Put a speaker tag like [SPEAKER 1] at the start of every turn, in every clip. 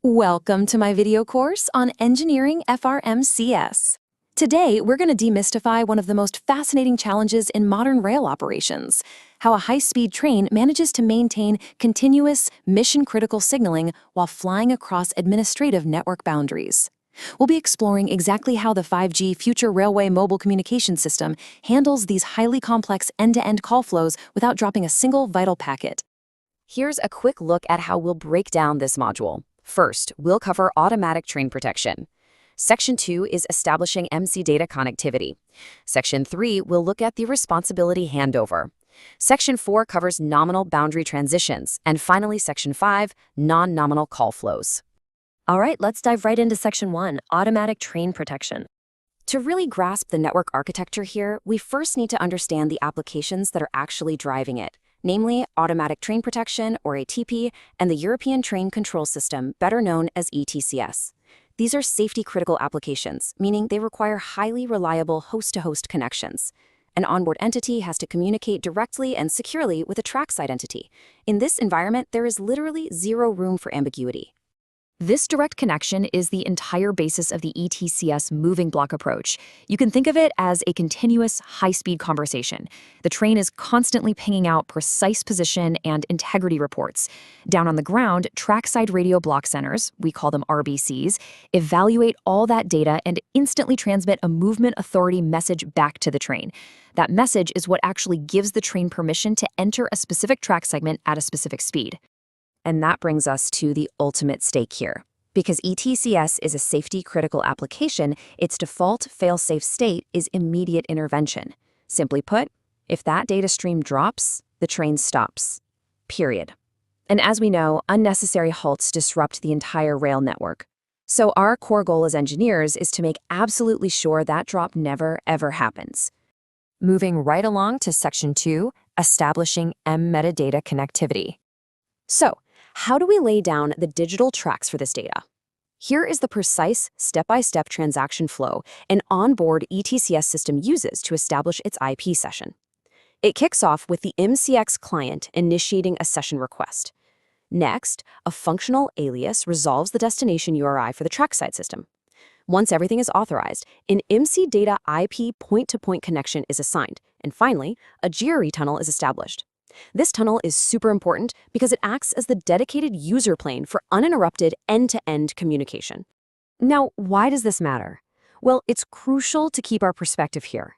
[SPEAKER 1] Welcome to my video course on engineering FRMCS. Today, we're going to demystify one of the most fascinating challenges in modern rail operations: how a high-speed train manages to maintain continuous, mission-critical signaling while flying across administrative network boundaries. We'll be exploring exactly how the 5G Future Railway Mobile Communication System handles these highly complex end-to-end call flows without dropping a single vital packet.
[SPEAKER 2] Here's a quick look at how we'll break down this module. First, we'll cover automatic train protection. Section 2 is establishing MCDATA connectivity. Section 3 will look at the responsibility handover. Section 4 covers nominal boundary transitions. And finally, Section 5, non-nominal call flows.
[SPEAKER 3] All right, let's dive right into Section 1, automatic train protection.
[SPEAKER 2] To really grasp the network architecture here, we first need to understand the applications that are actually driving it, namely Automatic Train Protection, or ATP, and the European Train Control System, better known as ETCS. These are safety-critical applications, meaning they require highly reliable host-to-host connections. An onboard entity has to communicate directly and securely with a trackside entity. In this environment, there is literally zero room for ambiguity.
[SPEAKER 4] This direct connection is the entire basis of the ETCS moving block approach. You can think of it as a continuous, high-speed conversation. The train is constantly pinging out precise position and integrity reports. Down on the ground, trackside radio block centers, we call them RBCs, evaluate all that data and instantly transmit a movement authority message back to the train. That message is what actually gives the train permission to enter a specific track segment at a specific speed.
[SPEAKER 2] And that brings us to the ultimate stake here. Because ETCS is a safety-critical application, its default fail-safe state is immediate intervention. Simply put, if that data stream drops, the train stops. Period. And as we know, unnecessary halts disrupt the entire rail network. So our core goal as engineers is to make absolutely sure that drop never, ever happens. Moving right along to Section 2, establishing metadata connectivity. So, how do we lay down the digital tracks for this data? Here is the precise step-by-step transaction flow an onboard ETCS system uses to establish its IP session. It kicks off with the MCX client initiating a session request. Next, a functional alias resolves the destination URI for the trackside system. Once everything is authorized, an MCDATA IP point-to-point connection is assigned, and finally, a GRE tunnel is established. This tunnel is super important because it acts as the dedicated user plane for uninterrupted end-to-end communication. Now, why does this matter? Well, it's crucial to keep our perspective here.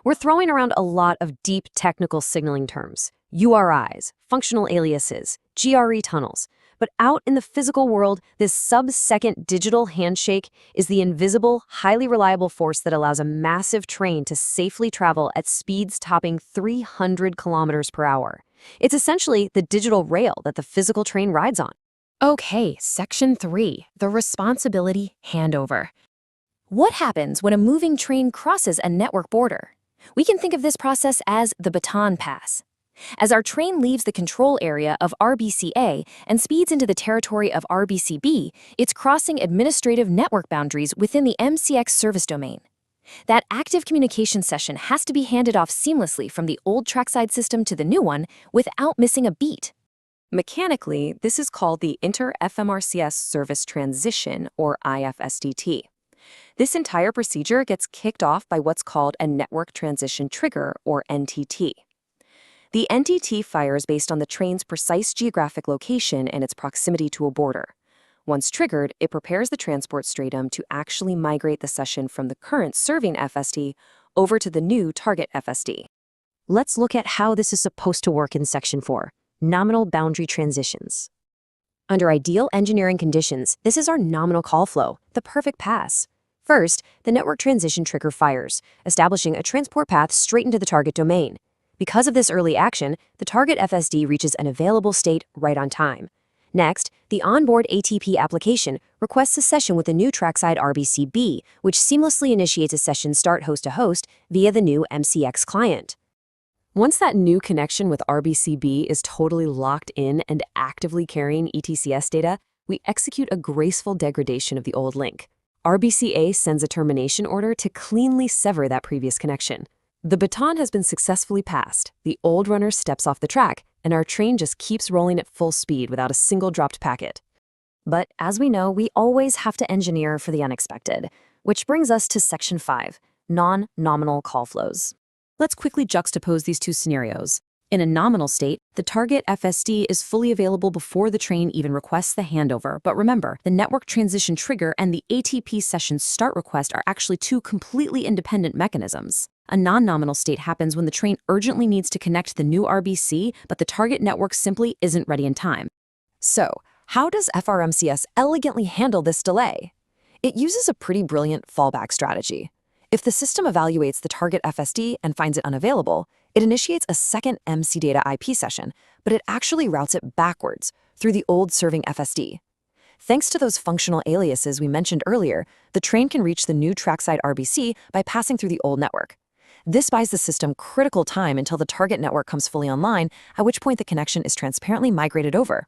[SPEAKER 2] We're throwing around a lot of deep technical signaling terms: URIs, functional aliases, GRE tunnels. But out in the physical world, this sub-second digital handshake is the invisible, highly reliable force that allows a massive train to safely travel at speeds topping 300 kilometers per hour. It's essentially the digital rail that the physical train rides on.
[SPEAKER 4] Okay, Section 3, the responsibility handover.
[SPEAKER 1] What happens when a moving train crosses a network border? We can think of this process as the baton pass. As our train leaves the control area of RBCA and speeds into the territory of RBCB, it's crossing administrative network boundaries within the MCX service domain. That active communication session has to be handed off seamlessly from the old trackside system to the new one without missing a beat.
[SPEAKER 2] Mechanically, this is called the Inter-FRMCS Service Transition, or IFSDT. This entire procedure gets kicked off by what's called a Network Transition Trigger, or NTT. The NTT fires based on the train's precise geographic location and its proximity to a border. Once triggered, it prepares the transport stratum to actually migrate the session from the current serving FSD over to the new target FSD. Let's look at how this is supposed to work in Section 4, nominal boundary transitions. Under ideal engineering conditions, this is our nominal call flow, the perfect pass. First, the network transition trigger fires, establishing a transport path straight into the target domain. Because of this early action, the target FSD reaches an available state right on time. Next, the onboard ATP application requests a session with the new trackside RBCB, which seamlessly initiates a session start host-to-host via the new MCX client. Once that new connection with RBCB is totally locked in and actively carrying ETCS data, we execute a graceful degradation of the old link. RBCA sends a termination order to cleanly sever that previous connection. The baton has been successfully passed, the old runner steps off the track, and our train just keeps rolling at full speed without a single dropped packet.
[SPEAKER 3] But as we know, we always have to engineer for the unexpected, which brings us to Section 5, non-nominal call flows.
[SPEAKER 1] Let's quickly juxtapose these two scenarios. In a nominal state, the target FSD is fully available before the train even requests the handover. But remember, the network transition trigger and the ATP session start request are actually two completely independent mechanisms. A non-nominal state happens when the train urgently needs to connect the new RBC, but the target network simply isn't ready in time.
[SPEAKER 2] So, how does FRMCS elegantly handle this delay? It uses a pretty brilliant fallback strategy. If the system evaluates the target FSD and finds it unavailable, it initiates a second MCDATA IP session, but it actually routes it backwards through the old serving FSD. Thanks to those functional aliases we mentioned earlier, the train can reach the new Trackside RBC by passing through the old network. This buys the system critical time until the target network comes fully online, at which point the connection is transparently migrated over.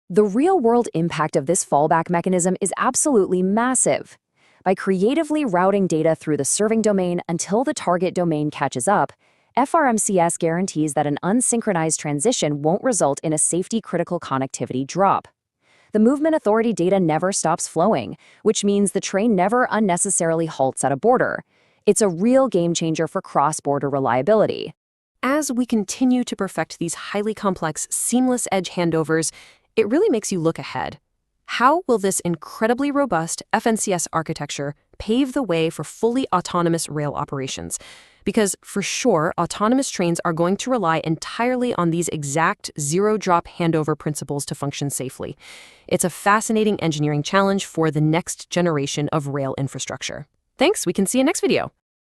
[SPEAKER 4] The real-world impact of this fallback mechanism is absolutely massive. By creatively routing data through the serving domain until the target domain catches up, FRMCS guarantees that an unsynchronized transition won't result in a safety-critical connectivity drop. The movement authority data never stops flowing, which means the train never unnecessarily halts at a border. It's a real game-changer for cross-border reliability.
[SPEAKER 1] As we continue to perfect these highly complex, seamless edge handovers, it really makes you look ahead. How will this incredibly robust FNCS architecture pave the way for fully autonomous rail operations? Because for sure, autonomous trains are going to rely entirely on these exact zero-drop handover principles to function safely. It's a fascinating engineering challenge for the next generation of rail infrastructure. Thanks, we can see you next video.